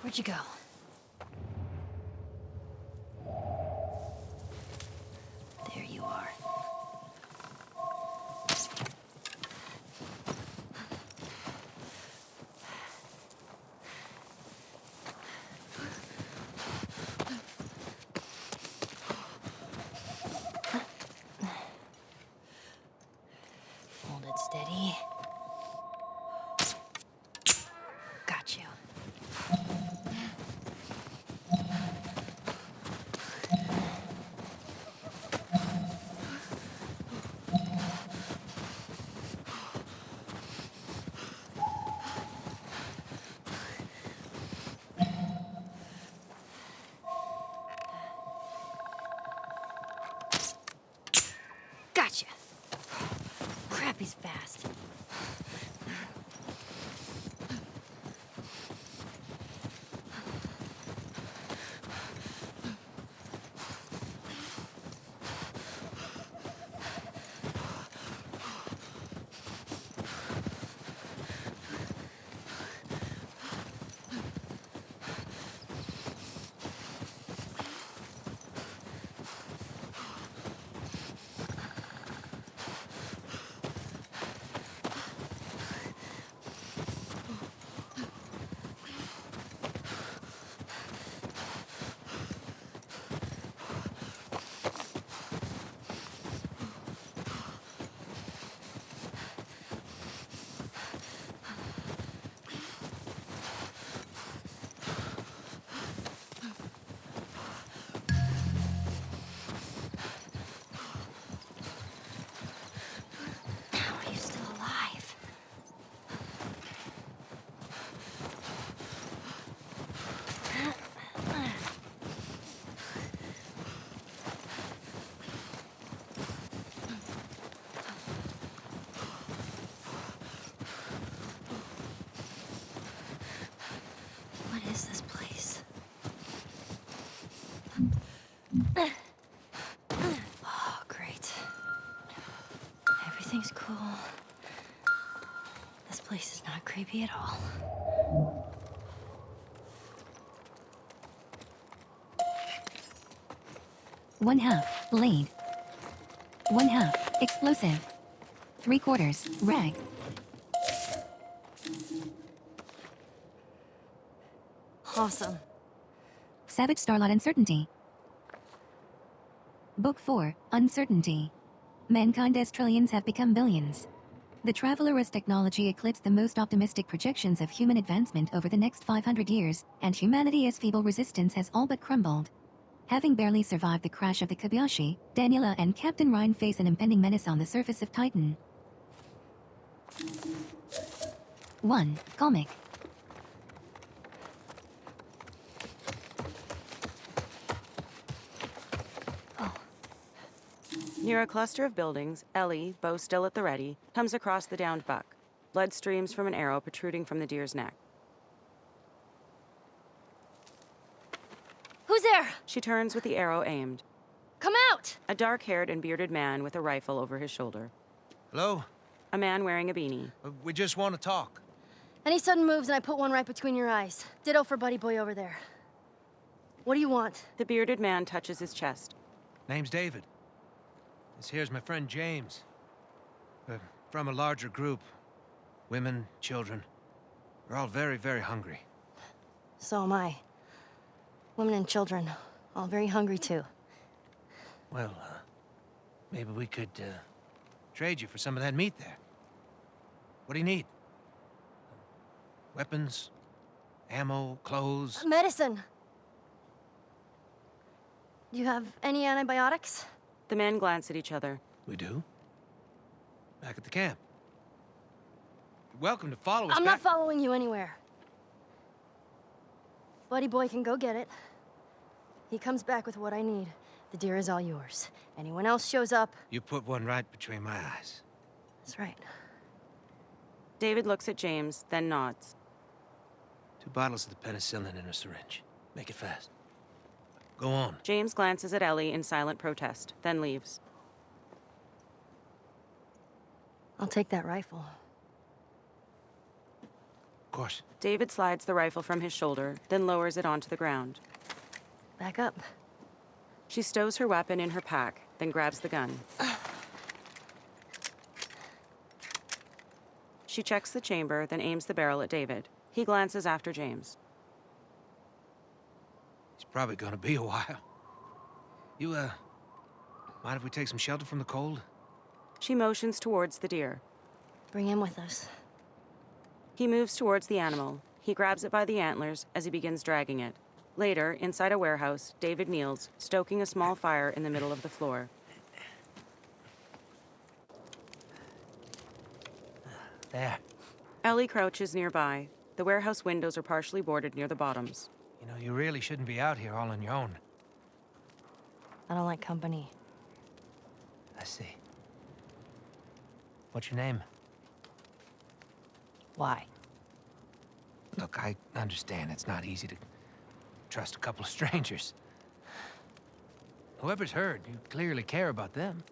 Where'd you go? There you are. Hold it steady. Got you. Gotcha. Crap, he's fast. How are you still alive? What is this place? Oh, great. Everything's cool. This place is not creepy at all. One half, blade. One half, explosive. 3/4, rag. Awesome. Savage Starlot Uncertainty. Book 4, Uncertainty. Mankind as trillions have become billions. The Traveler's technology eclipsed the most optimistic projections of human advancement over the next 500 years, and humanity as feeble resistance has all but crumbled. Having barely survived the crash of the Kobayashi, Daniela and Captain Ryan face an impending menace on the surface of Titan. 1. Comic. Near a cluster of buildings, Ellie, bow still at the ready, comes across the downed buck. Blood streams from an arrow protruding from the deer's neck. Who's there? She turns with the arrow aimed. Come out! A dark-haired and bearded man with a rifle over his shoulder. Hello? A man wearing a beanie. We just want to talk. Any sudden moves and I put one right between your eyes. Ditto for Buddy Boy over there. What do you want? The bearded man touches his chest. Name's David. This here's my friend James. We're from a larger group. Women, children. We're all very, very hungry. So am I. Women and children, all very hungry too. Well, maybe we could, trade you for some of that meat there. What do you need? Weapons? Ammo? Clothes? Medicine! Do you have any antibiotics? The men glance at each other. We do? Back at the camp. You're welcome to follow us I'm back. not following you anywhere. Buddy Boy can go get it. He comes back with what I need. The deer is all yours. Anyone else shows up... You put one right between my eyes. That's right. David looks at James, then nods. 2 bottles of the penicillin in a syringe. Make it fast. Go on. James glances at Ellie in silent protest, then leaves. I'll take that rifle. Of course. David slides the rifle from his shoulder, then lowers it onto the ground. Back up. She stows her weapon in her pack, then grabs the gun. She checks the chamber, then aims the barrel at David. He glances after James. It's probably gonna be a while. You, mind if we take some shelter from the cold? She motions towards the deer. Bring him with us. He moves towards the animal. He grabs it by the antlers as he begins dragging it. Later, inside a warehouse, David kneels, stoking a small fire in the middle of the floor. There. Ellie crouches nearby. The warehouse windows are partially boarded near the bottoms. You know, you really shouldn't be out here all on your own. I don't like company. I see. What's your name? Why? Look, I understand it's not easy to trust a couple of strangers. Whoever's hurt, you clearly care about them.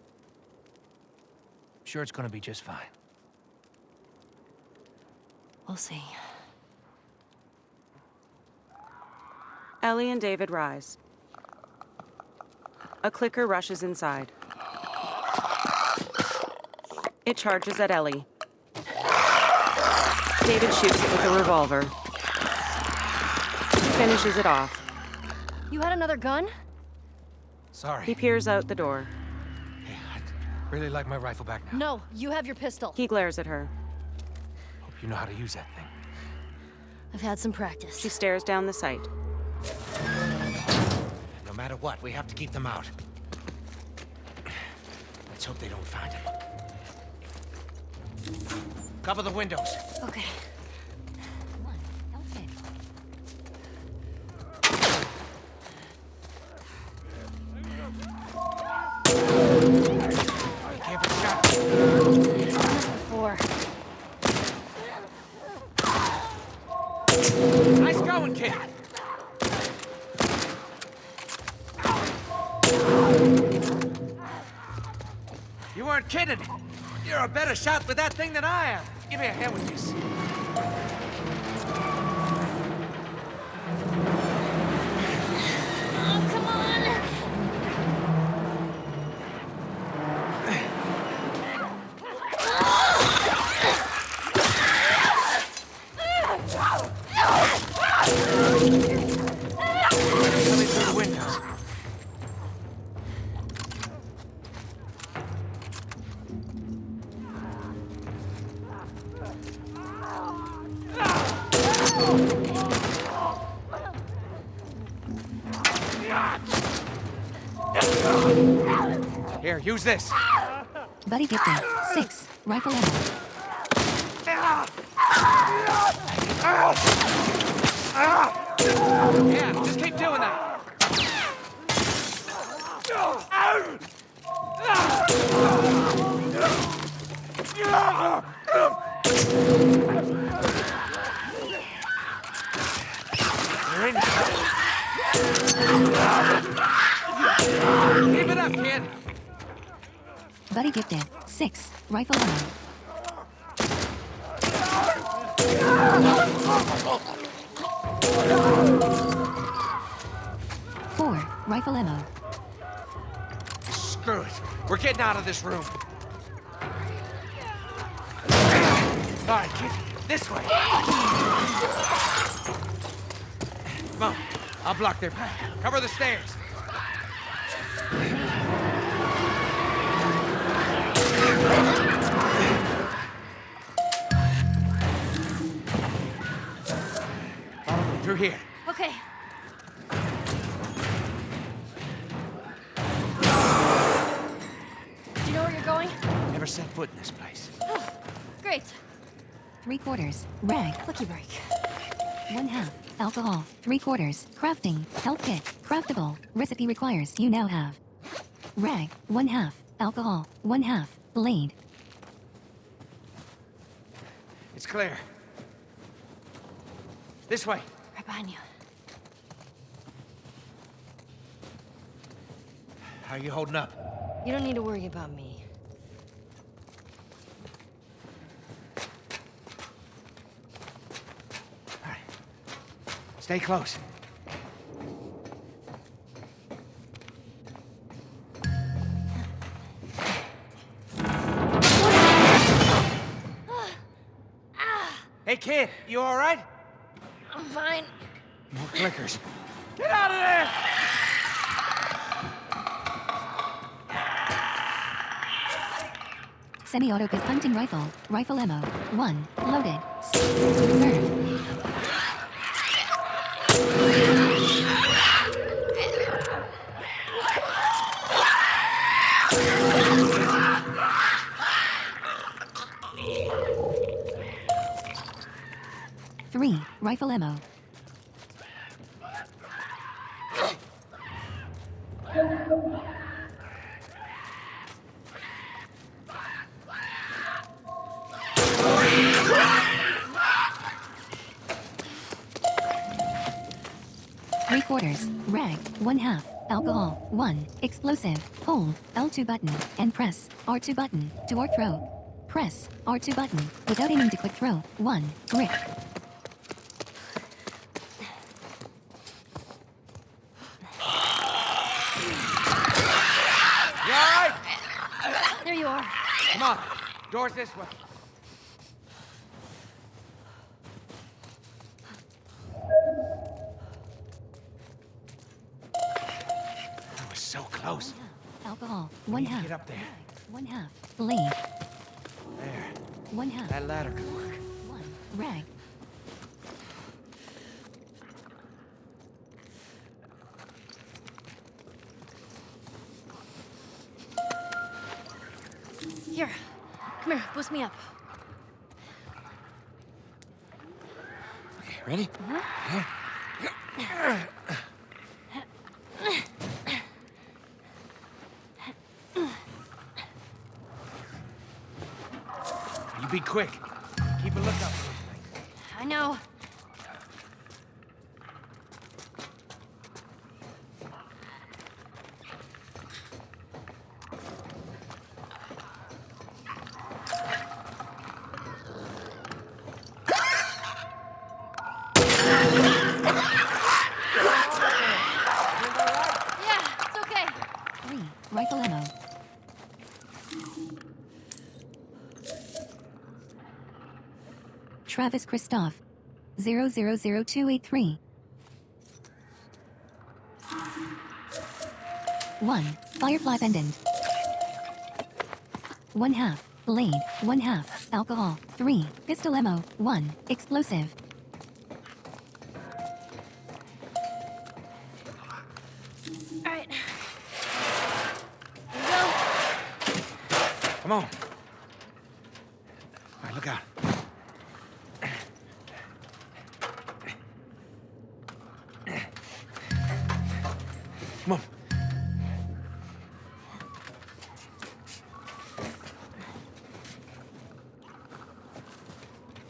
I'm sure it's gonna be just fine. We'll see. Ellie and David rise. A clicker rushes inside. It charges at Ellie. David shoots it with a revolver. He finishes it off. You had another gun? Sorry. He peers out the door. Hey, I'd really like my rifle back now. No, you have your pistol. He glares at her. Hope you know how to use that thing. I've had some practice. She stares down the sight. No matter what, we have to keep them out. Let's hope they don't find him. Cover the windows. Okay. One. Outfit. Be careful, shot. Before. Nice going, kid. You weren't kidding. You're a better shot with that thing than I am. Give me a hand with this. Oh, come on! Coming through the windows. Here, use this. Buddy gifting. 6. Rifle ammo. Yeah, just keep doing that. You're in. Keep it up, kid. Buddy gifted. 6. Rifle ammo. 4. Rifle ammo. Screw it. We're getting out of this room. All right, kid. This way. Come on. I'll block their path. Cover the stairs. Follow me through here. Okay. Do you know where you're going? Never set foot in this place. Great. 3/4. Rag. Lucky break. 1/2. Alcohol. 3/4. Crafting. Health kit. Craftable. Recipe requires. You now have. Rag. 1/2. Alcohol. 1/2. Blade. It's clear. This way. Right behind you. How are you holding up? You don't need to worry about me. Stay close. Hey, kid, you all right? I'm fine. More clickers. Get out of there! Semi-auto pistol hunting rifle. Rifle ammo. 1. Loaded. Reserve. 3. Rifle ammo. Three-quarters. Rag. 1/2. Alcohol. 1. Explosive. Hold L2 button and press R2 button to or throw. Press R2 button without aiming to quick throw. 1. Grip. You all right? There you are. Come on. Door's this way. That was so close. Alcohol. We need to 1/2. get up there. 1/2. Blade. There. 1/2. That ladder could work. 1. Rag. Here. Come here. Boost me up. Okay, ready? Here. You be quick. Keep a lookout for those things. I know. Yeah, it's okay. 3. Rifle ammo. Travis Christoph. 000283. 1. Firefly pendant. 1/2. Blade. 1/2. Alcohol. 3. Pistol ammo. 1. Explosive. All right. Here we go. Come on. All right, look out. Come on.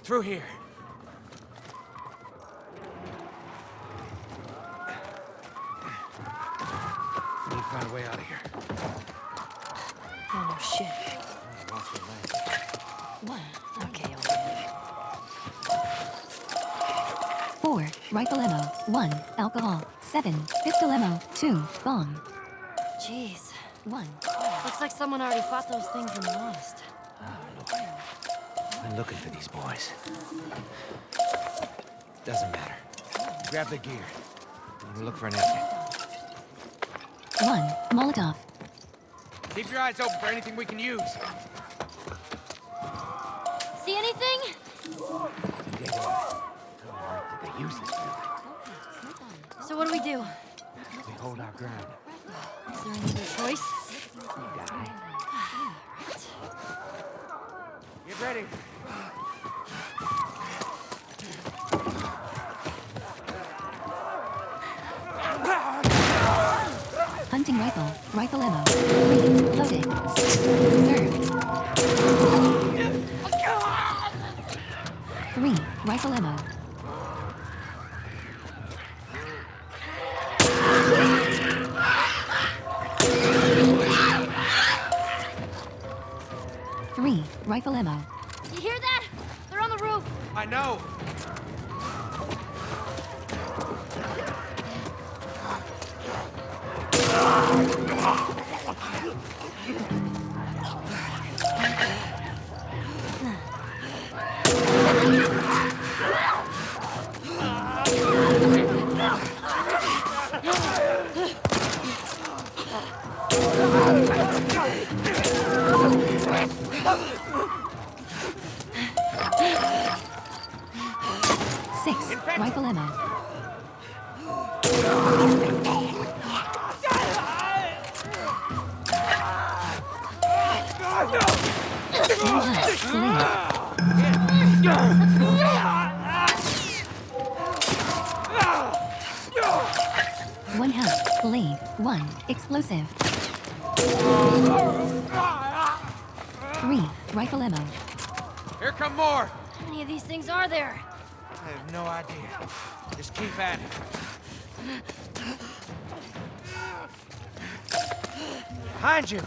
Through here. We need to find a way out of here. Oh, no shit. Watch the leg. What? Okay, okay. 4. Rifle ammo. 1. Alcohol. 7. Pistol ammo. 2. Bomb. Jeez. 1. Looks like someone already fought those things and lost. I'm looking for these boys. Doesn't matter. Grab the gear. I'm gonna look for an exit. 1. Molotov. Keep your eyes open for anything we can use. See anything? They use this building. So what do we do? We hold our ground. Is there any other choice? We die. Get ready. Hunting rifle. Rifle ammo. 3. Loaded. Reserve. 3. Rifle ammo. Rifle ammo. You hear that? They're on the roof. I know. Rifle ammo. One half, blade, one, explosive. 3, rifle ammo. Here come more! How many of these things are there? I have no idea. Just keep at it. Behind you!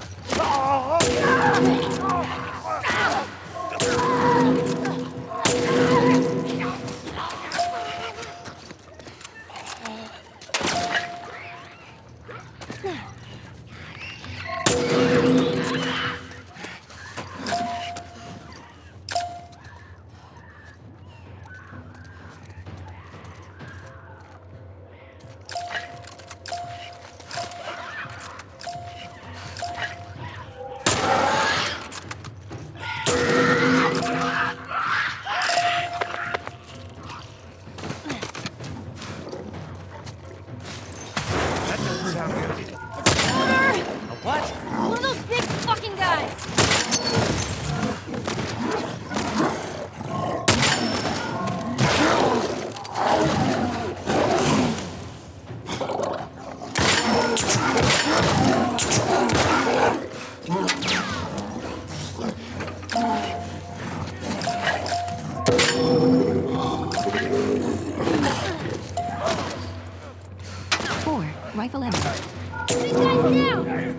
What? One of those big fucking guys! Rifle ammo. Big guys down!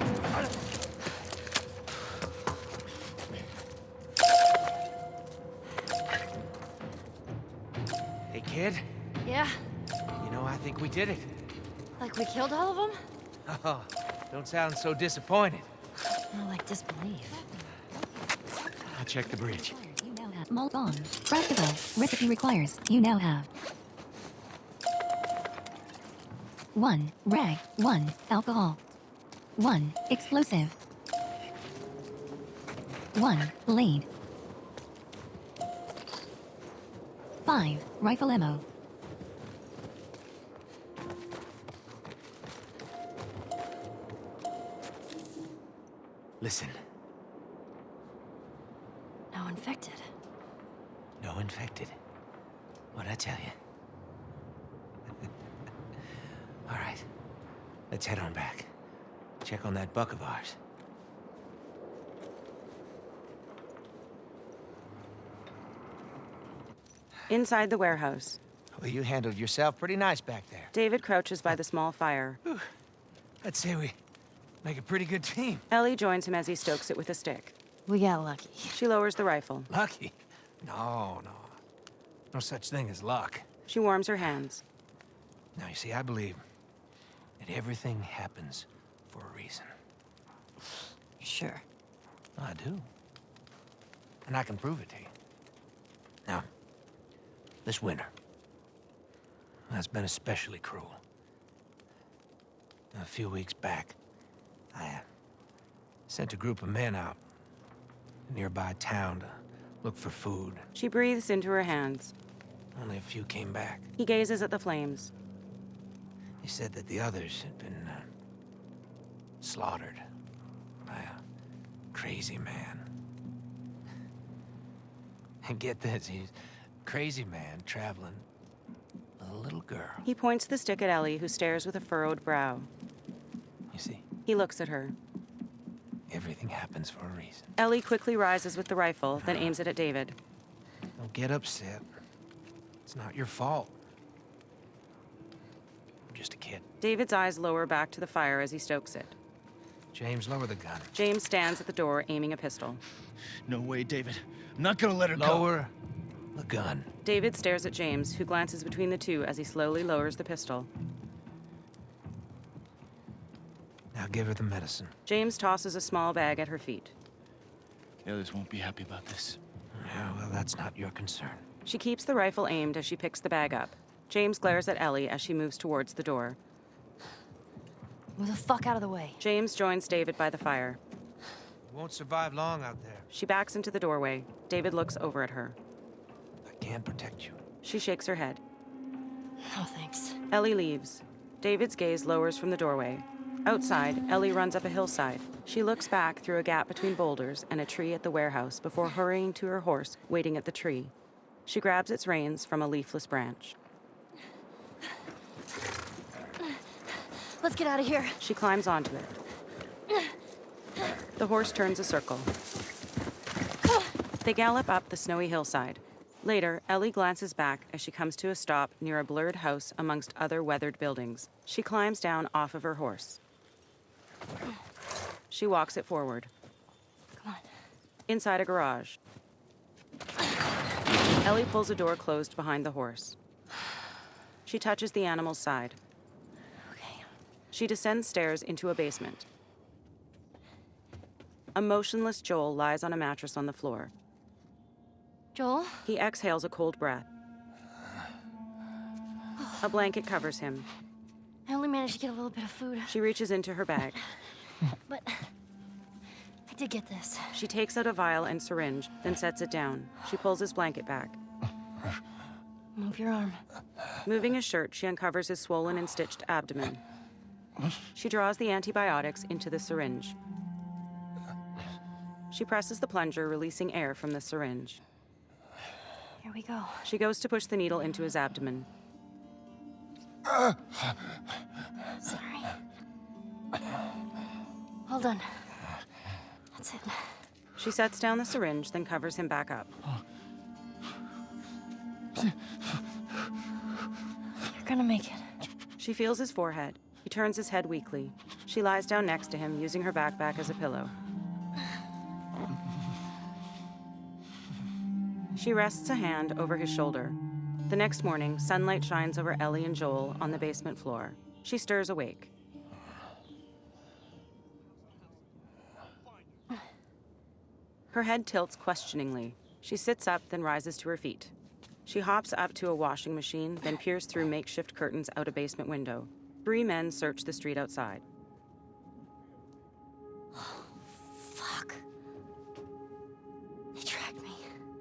Hey, kid. Yeah? You know, I think we did it. Like we killed all of them? Oh, don't sound so disappointed. More like disbelief. I'll check the bridge. You now have malt on. Craftable. Recipe requires. You now have 1 rag, 1 alcohol, 1 explosive, 1 blade, 5 rifle ammo. Listen, No infected. no infected. What'd I tell you? All right, let's head on back. Check on that buck of ours. Inside the warehouse, Well, you handled yourself pretty nice back there. David crouches by the small fire. I'd say we make a pretty good team. Ellie joins him as he stokes it with a stick. We got lucky. She lowers the rifle. Lucky? No. No such thing as luck. She warms her hands. Now, you see, I believe that everything happens for a reason. Sure. I do. And I can prove it to you. Now, this winter, that's been especially cruel. A few weeks back, I sent a group of men out to a nearby town to look for food. She breathes into her hands. Only a few came back. He gazes at the flames. They said that the others had been slaughtered by a crazy man. And get this, he's a crazy man traveling with a little girl. He points the stick at Ellie, who stares with a furrowed brow. You see, He looks at her. everything happens for a reason. Ellie quickly rises with the rifle, then aims it at David. Don't get upset. It's not your fault. I'm just a kid. David's eyes lower back to the fire as he stokes it. James, lower the gun. James stands at the door, aiming a pistol. No way, David. I'm not gonna let her go. Lower the gun. David stares at James, who glances between the two as he slowly lowers the pistol. Now give her the medicine. James tosses a small bag at her feet. The others won't be happy about this. Yeah, well, that's not your concern. She keeps the rifle aimed as she picks the bag up. James glares at Ellie as she moves towards the door. Move the fuck out of the way. James joins David by the fire. You won't survive long out there. She backs into the doorway. David looks over at her. I can't protect you. She shakes her head. No, thanks. Ellie leaves. David's gaze lowers from the doorway. Outside, Ellie runs up a hillside. She looks back through a gap between boulders and a tree at the warehouse before hurrying to her horse waiting at the tree. She grabs its reins from a leafless branch. Let's get out of here. She climbs onto it. The horse turns a circle. They gallop up the snowy hillside. Later, Ellie glances back as she comes to a stop near a blurred house amongst other weathered buildings. She climbs down off of her horse. She walks it forward. Come on. Inside a garage. Ellie pulls a door closed behind the horse. She touches the animal's side. Okay. She descends stairs into a basement. A motionless Joel lies on a mattress on the floor. Joel? He exhales a cold breath. A blanket covers him. I only managed to get a little bit of food, She reaches into her bag. but I did get this. She takes out a vial and syringe, then sets it down. She pulls his blanket back. Move your arm. Moving his shirt, she uncovers his swollen and stitched abdomen. She draws the antibiotics into the syringe. She presses the plunger, releasing air from the syringe. Here we go. She goes to push the needle into his abdomen. Sorry. All done. That's it. She sets down the syringe, then covers him back up. You're gonna make it. She feels his forehead. He turns his head weakly. She lies down next to him, using her backpack as a pillow. She rests a hand over his shoulder. The next morning, sunlight shines over Ellie and Joel on the basement floor. She stirs awake. Her head tilts questioningly. She sits up, then rises to her feet. She hops up to a washing machine, then peers through makeshift curtains out a basement window. 3 men search the street outside. Fuck. They tracked me.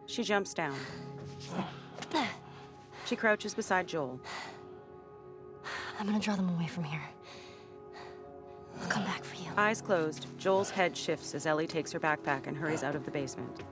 She jumps down. She crouches beside Joel. I'm gonna draw them away from here. I'll come back for you. Eyes closed, Joel's head shifts as Ellie takes her backpack and hurries out of the basement.